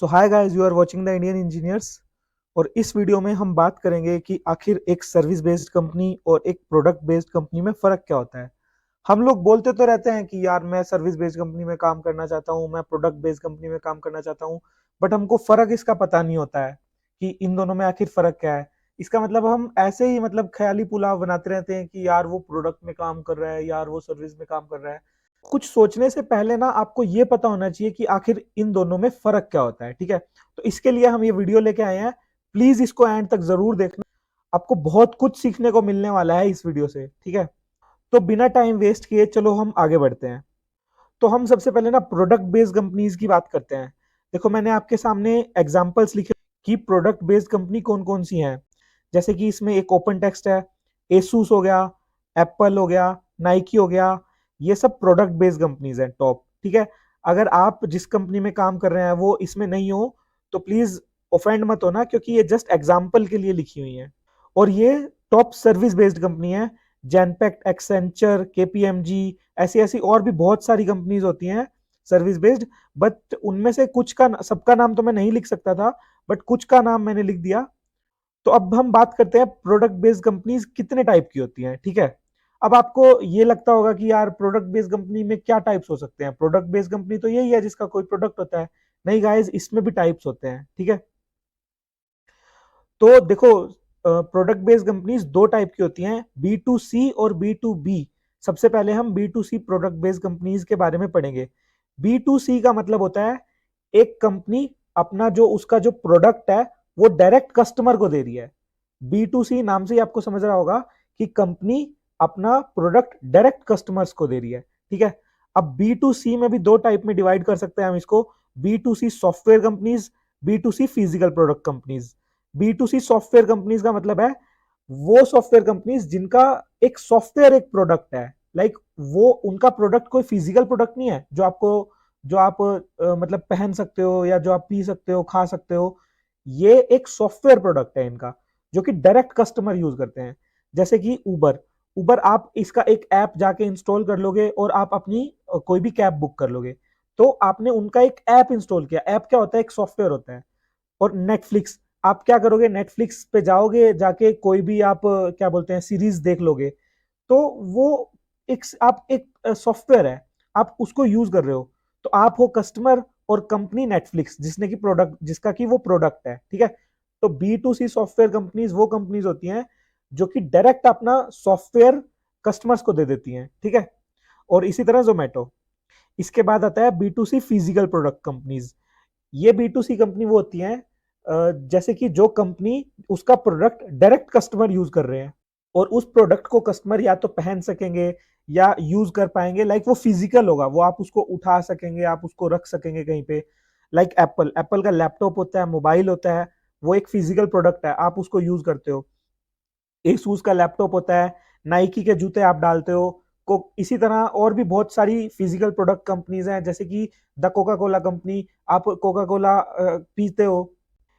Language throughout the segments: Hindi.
So hi guys, you are watching the Indian engineers. और इस वीडियो में हम बात करेंगे कि आखिर एक सर्विस बेस्ड कंपनी और एक प्रोडक्ट बेस्ड कंपनी में फ़र्क क्या होता है। हम लोग बोलते तो रहते हैं कि यार मैं सर्विस बेस्ड कंपनी में काम करना चाहता हूँ, मैं प्रोडक्ट बेस्ड कंपनी में काम करना चाहता हूँ, बट हमको फ़र्क इसका पता नहीं होता है कि इन दोनों में आखिर फ़र्क क्या है। इसका मतलब हम ऐसे ही ख़याली पुलाव बनाते रहते हैं कि यार वो प्रोडक्ट में काम कर रहा है, यार वो सर्विस में काम कर रहा है। कुछ सोचने से पहले ना आपको ये पता होना चाहिए कि आखिर इन दोनों में फ़र्क क्या होता है, ठीक है? तो इसके लिए हम ये वीडियो लेके आए हैं। प्लीज़ इसको एंड तक ज़रूर देखना। आपको बहुत कुछ सीखने को मिलने वाला है इस वीडियो से, ठीक है? तो बिना टाइम वेस्ट किए चलो हम आगे बढ़ते हैं। तो हम सबसे पहले ना प्रोडक्ट बेस्ड कंपनीज की बात करते हैं। देखो, मैंने आपके सामने एग्जांपल्स लिखे कि प्रोडक्ट बेस्ड कंपनी कौन-कौन सी हैं। जैसे कि इसमें एक ओपन टेक्स्ट है, एसूस हो गया, एप्पल हो गया, नाइकी हो गया। ये सब प्रोडक्ट बेस्ड कंपनीज हैं टॉप, ठीक है? अगर आप जिस कंपनी में काम कर रहे हैं वो इसमें नहीं हो तो प्लीज ऑफेंड मत होना, क्योंकि ये जस्ट एग्जांपल के लिए लिखी हुई है। और ये टॉप सर्विस बेस्ड कंपनी है। जेनपेक्ट, एक्सेंचर, केपीएमजी, ऐसी ऐसी और भी बहुत सारी कंपनीज होती हैं सर्विस बेस्ड। बट उनमें से कुछ का, सबका नाम तो मैं नहीं लिख सकता था, बट कुछ का नाम मैंने लिख दिया। तो अब हम बात करते हैं प्रोडक्ट बेस्ड कंपनीज कितने टाइप की होती हैं, ठीक है? अब आपको ये लगता होगा कि यार प्रोडक्ट बेस्ड कंपनी में क्या टाइप्स हो सकते हैं, प्रोडक्ट बेस्ड कंपनी तो यही है जिसका कोई प्रोडक्ट होता है। नहीं गाइस, इसमें भी टाइप्स होते हैं, ठीक है? तो देखो, प्रोडक्ट बेस्ड कंपनीज दो टाइप की होती हैं, बी टू सी और बी टू बी। सबसे पहले हम B to C product based companies के बारे में पढ़ेंगे। बी टू सी का मतलब होता है एक कंपनी अपना जो उसका जो प्रोडक्ट है वो डायरेक्ट कस्टमर को दे रही है। बी टू सी नाम से ही आपको समझ रहा होगा कि कंपनी अपना प्रोडक्ट डायरेक्ट कस्टमर्स को दे रही है, ठीक है? अब बी टू सी में भी दो टाइप में डिवाइड कर सकते हैं हम इसको, B to C software companies, B to C physical product companies. B to C software companies का मतलब है वो सॉफ्टवेयर कंपनीज जिनका एक सॉफ्टवेयर एक प्रोडक्ट है। लाइक वो उनका प्रोडक्ट कोई फिजिकल प्रोडक्ट नहीं है जो आपको, जो आप मतलब पहन सकते हो या जो आप पी सकते हो, खा सकते हो। ये एक सॉफ्टवेयर प्रोडक्ट है इनका, जो कि डायरेक्ट कस्टमर यूज करते हैं। जैसे कि उबर, उबर आप इसका एक ऐप जाके इंस्टॉल कर लोगे और आप अपनी कोई भी कैब बुक कर लोगे। तो आपने उनका एक ऐप इंस्टॉल किया। ऐप क्या होता है? एक सॉफ्टवेयर होता है। और नेटफ्लिक्स, आप क्या करोगे? नेटफ्लिक्स पे जाओगे, जाके कोई भी आप क्या बोलते हैं सीरीज देख लोगे। तो वो एक, आप एक सॉफ्टवेयर है, आप उसको यूज कर रहे हो। तो आप हो कस्टमर और कंपनी नेटफ्लिक्स जिसने की प्रोडक्ट, जिसका की वो प्रोडक्ट है, ठीक है? तो B to C software companies वो कंपनीज होती हैं जो कि डायरेक्ट अपना सॉफ्टवेयर कस्टमर्स को दे देती हैं, ठीक है? और इसी तरह जोमेटो। इसके बाद आता है B to C physical product companies. ये बी टू सी कंपनी वो होती है जैसे कि जो कंपनी उसका प्रोडक्ट डायरेक्ट कस्टमर यूज कर रहे हैं और उस प्रोडक्ट को कस्टमर या तो पहन सकेंगे या यूज कर पाएंगे। लाइक वो फिजिकल होगा, वो आप उसको उठा सकेंगे, आप उसको रख सकेंगे कहीं पे। लाइक एप्पल, एप्पल का लैपटॉप होता है, मोबाइल होता है, वो एक फिजिकल प्रोडक्ट है, आप उसको यूज करते हो। एसूस का लैपटॉप होता है, नाइकी के जूते आप डालते हो। को इसी तरह और भी बहुत सारी फिजिकल प्रोडक्ट कंपनीज हैं, जैसे कि द कोका कोला कंपनी, आप कोका कोला पीते हो।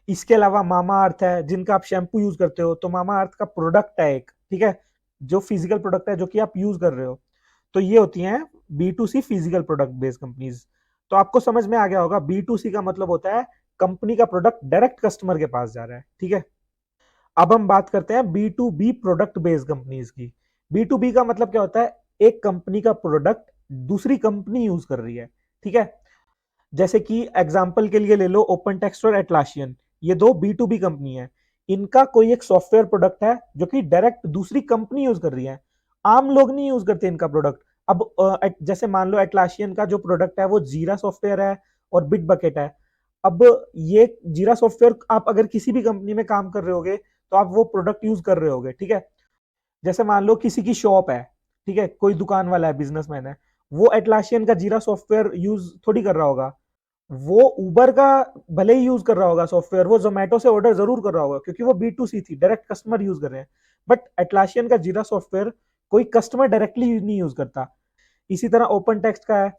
इसके अलावा मामा अर्थ है, जिनका आप शैम्पू यूज करते हो, तो मामा अर्थ का प्रोडक्ट है एक, ठीक है? जो फिजिकल प्रोडक्ट है जो कि आप यूज कर रहे हो। तो ये होती हैं B to C physical product based companies. तो आपको समझ में आ गया होगा, बी टू सी का मतलब होता है कंपनी का प्रोडक्ट डायरेक्ट कस्टमर के पास जा रहा है, ठीक है? अब हम बात करते हैं B to B product based companies की। बी टू बी का मतलब क्या होता है? एक कंपनी का प्रोडक्ट दूसरी कंपनी यूज कर रही है, ठीक है? जैसे कि एग्जाम्पल के लिए ले लो ओपन टेक्स्ट और एटलासियन। ये दो बी टू बी कंपनी है। इनका कोई एक सॉफ्टवेयर प्रोडक्ट है जो कि डायरेक्ट दूसरी कंपनी यूज कर रही है। आम लोग नहीं यूज करते इनका प्रोडक्ट। अब जैसे मान लो एटलासियन का जो प्रोडक्ट है वो जीरा सॉफ्टवेयर है और बिट बकेट है। अब ये जीरा सॉफ्टवेयर आप अगर किसी भी कंपनी में काम कर रहे होगे तो आप वो प्रोडक्ट यूज कर रहे होगे, ठीक है? जैसे मान लो किसी की शॉप है, ठीक है, कोई दुकान वाला है, बिजनेसमैन है, वो एटलासियन का जीरा सॉफ्टवेयर यूज थोड़ी कर रहा होगा। वो उबर का भले ही यूज कर रहा होगा सॉफ्टवेयर, वो जोमेटो से ऑर्डर जरूर कर रहा होगा क्योंकि वो बी टू सी थी, डायरेक्ट कस्टमर यूज कर रहे हैं। बट एटलासियन का जीरा सॉफ्टवेयर कोई कस्टमर डायरेक्टली नहीं यूज करता। इसी तरह ओपन टेक्स्ट का है,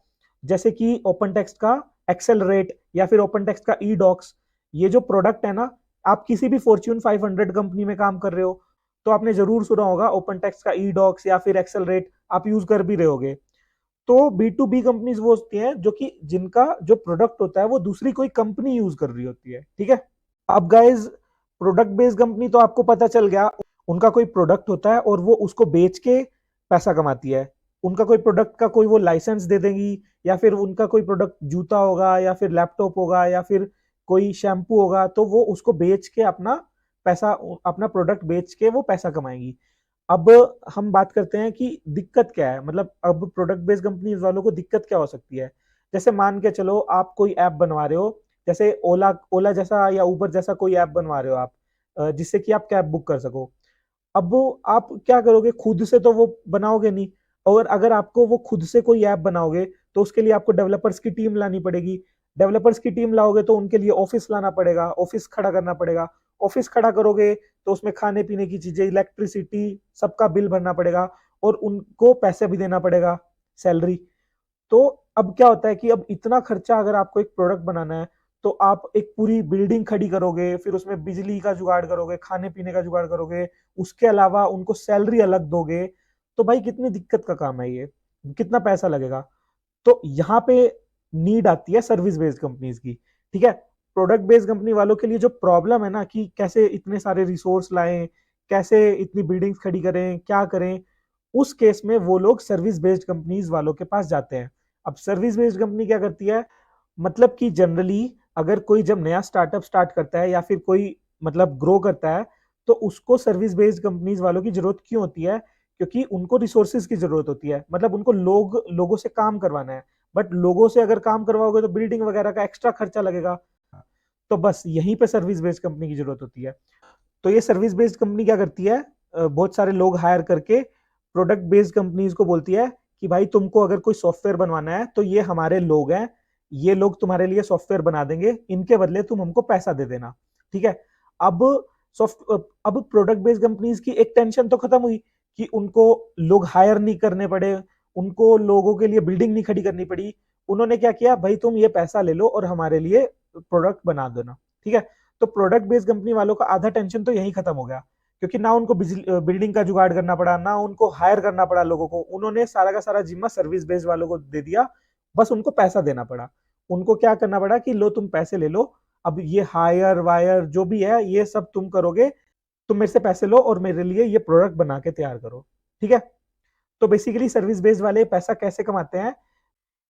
जैसे कि ओपन टेक्स्ट का एक्सेलरेट या फिर ओपन टेक्स्ट का ई डॉक्स। ये जो प्रोडक्ट है ना, आप किसी भी फॉर्च्यून 500 कंपनी में काम कर रहे हो तो आपने जरूर सुना होगा ओपन टेक्स्ट का ई डॉक्स या फिर एक्सेलरेट आप यूज कर भी रहे होगे। तो बी टू बी कंपनीज वो होती हैं जो कि जिनका जो प्रोडक्ट होता है वो दूसरी कोई कंपनी यूज कर रही होती है, ठीक है। अब गाइज प्रोडक्ट बेस्ड कंपनी तो आपको पता चल गया, उनका कोई प्रोडक्ट होता है और वो उसको बेच के पैसा कमाती है। उनका कोई प्रोडक्ट का कोई वो लाइसेंस दे देंगी, या फिर उनका कोई प्रोडक्ट जूता होगा या फिर लैपटॉप होगा या फिर कोई शैम्पू होगा, तो वो उसको बेच के अपना पैसा, अपना प्रोडक्ट बेच के वो पैसा कमाएंगी। अब हम बात करते हैं कि दिक्कत क्या है, मतलब अब प्रोडक्ट बेस्ड कंपनी वालों को दिक्कत क्या हो सकती है। जैसे मान के चलो आप कोई ऐप बनवा रहे हो, जैसे ओला ओला जैसा या उबर जैसा कोई ऐप बनवा रहे हो आप, जिससे कि आप कैब बुक कर सको। अब वो आप क्या करोगे, खुद से तो वो बनाओगे नहीं, और अगर आपको वो खुद से कोई ऐप बनाओगे तो उसके लिए आपको डेवलपर्स की टीम लानी पड़ेगी। डेवलपर्स की टीम लाओगे तो उनके लिए ऑफिस लाना पड़ेगा, ऑफिस खड़ा करना पड़ेगा। ऑफिस खड़ा करोगे तो उसमें खाने पीने की चीजें, इलेक्ट्रिसिटी, सबका बिल भरना पड़ेगा, और उनको पैसे भी देना पड़ेगा, सैलरी। तो अब क्या होता है कि अब इतना खर्चा अगर आपको एक प्रोडक्ट बनाना है, तो आप एक पूरी बिल्डिंग खड़ी करोगे, फिर उसमें बिजली का जुगाड़ करोगे, खाने पीने का जुगाड़ करोगे, उसके अलावा उनको सैलरी अलग दोगे। तो भाई कितनी दिक्कत का काम है ये, कितना पैसा लगेगा। तो यहाँ पे नीड आती है सर्विस बेस्ड कंपनीज की, ठीक है। प्रोडक्ट बेस्ड कंपनी वालों के लिए जो प्रॉब्लम है ना कि कैसे इतने सारे रिसोर्स लाएं, कैसे इतनी बिल्डिंग्स खड़ी करें, क्या करें, उस केस में वो लोग सर्विस बेस्ड कंपनीज वालों के पास जाते हैं। अब सर्विस बेस्ड कंपनी क्या करती है, मतलब कि जनरली अगर कोई जब नया स्टार्टअप स्टार्ट करता है या फिर कोई मतलब ग्रो करता है, तो उसको सर्विस बेस्ड कंपनीज वालों की जरूरत क्यों होती है, क्योंकि उनको रिसोर्सेज की जरूरत होती है, मतलब उनको लोगों से काम करवाना है। बट लोगों से अगर काम करवाओगे तो बिल्डिंग वगैरह का एक्स्ट्रा खर्चा लगेगा। तो बस यहीं पे सर्विस बेस्ड कंपनी की जरूरत होती है। तो ये सर्विस बेस्ड कंपनी क्या करती है, बहुत सारे लोग हायर करके प्रोडक्ट बेस्ड कंपनीज को बोलती है कि भाई तुमको अगर कोई सॉफ्टवेयर बनवाना है तो ये हमारे लोग हैं, ये लोग तुम्हारे लिए सॉफ्टवेयर बना देंगे, इनके बदले तुम हमको पैसा दे देना, ठीक है। अब सॉफ्ट अब प्रोडक्ट बेस्ड कंपनीज की एक टेंशन तो खत्म हुई कि उनको लोग हायर नहीं करने पड़े, उनको लोगों के लिए बिल्डिंग नहीं खड़ी करनी पड़ी। उन्होंने क्या किया, भाई तुम ये पैसा ले लो और हमारे लिए प्रोडक्ट बना देना, ठीक है। तो प्रोडक्ट बेस्ड कंपनी वालों का आधा टेंशन तो यही खत्म हो गया, क्योंकि ना उनको बिल्डिंग का जुगाड़ करना पड़ा, ना उनको हायर करना पड़ा लोगों को, उन्होंने सारा का सारा जिम्मा सर्विस बेस्ड वालों को दे दिया। बस उनको पैसा देना पड़ा। उनको क्या करना पड़ा कि लो तुम पैसे ले लो, अब ये हायर वायर जो भी है ये सब तुम करोगे, तुम मेरे से पैसे लो और मेरे लिए ये प्रोडक्ट बना के तैयार करो, ठीक है। तो बेसिकली सर्विस बेस्ड वाले पैसा कैसे कमाते हैं,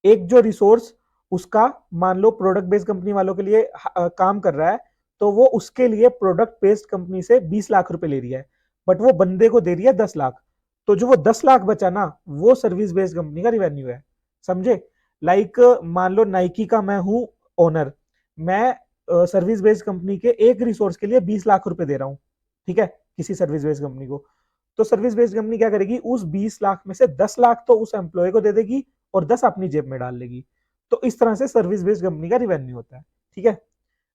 एक जो रिसोर्स उसका मान लो प्रोडक्ट बेस्ड कंपनी वालों के लिए काम कर रहा है, तो वो उसके लिए प्रोडक्ट बेस्ड कंपनी से 20 लाख रुपए ले रही है, बट वो बंदे को दे रही है 10 लाख। तो जो वो 10 लाख बचा ना, वो सर्विस बेस्ड कंपनी का रिवेन्यू है, समझे। लाइक मान लो नाइकी का मैं हूं ओनर, मैं सर्विस बेस्ड कंपनी के एक रिसोर्स के लिए 20 लाख रुपए दे रहा हूं, ठीक है, किसी सर्विस बेस्ड कंपनी को। तो सर्विस बेस्ड कंपनी क्या करेगी, उस 20 लाख में से 10 लाख तो उस एम्प्लॉय को दे देगी और 10 अपनी जेब में डाल लेगी। तो इस तरह से सर्विस बेस्ड कंपनी का रिवेन्यू होता है, ठीक है।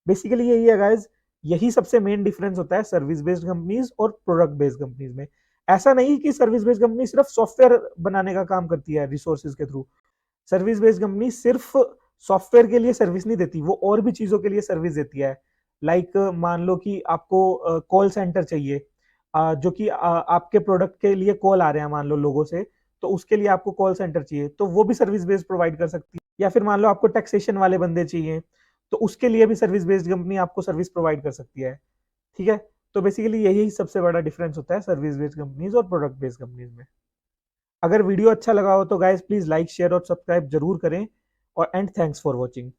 बेसिकली यही है गाइज, यही सबसे मेन डिफरेंस होता है सर्विस बेस्ड कंपनीज और प्रोडक्ट बेस्ड कंपनीज में। ऐसा नहीं कि सर्विस बेस्ड कंपनी सिर्फ सॉफ्टवेयर बनाने का काम करती है रिसोर्सेज के थ्रू। सर्विस बेस्ड कंपनी सिर्फ सॉफ्टवेयर के लिए सर्विस नहीं देती, वो और भी चीजों के लिए सर्विस देती है। लाइक मान लो कि आपको कॉल सेंटर चाहिए, जो कि आपके प्रोडक्ट के लिए कॉल आ रहे हैं मान लो लोगों से, तो उसके लिए आपको कॉल सेंटर चाहिए, तो वो भी सर्विस बेस्ड प्रोवाइड कर सकती है। या फिर मान लो आपको टैक्सेशन वाले बंदे चाहिए, तो उसके लिए भी सर्विस बेस्ड कंपनी आपको सर्विस प्रोवाइड कर सकती है, ठीक है। तो बेसिकली यही सबसे बड़ा डिफरेंस होता है सर्विस बेस्ड कंपनीज और प्रोडक्ट बेस्ड कंपनीज में। अगर वीडियो अच्छा लगा हो तो गाइज प्लीज लाइक शेयर और सब्सक्राइब जरूर करें, और एंड थैंक्स फॉर वॉचिंग।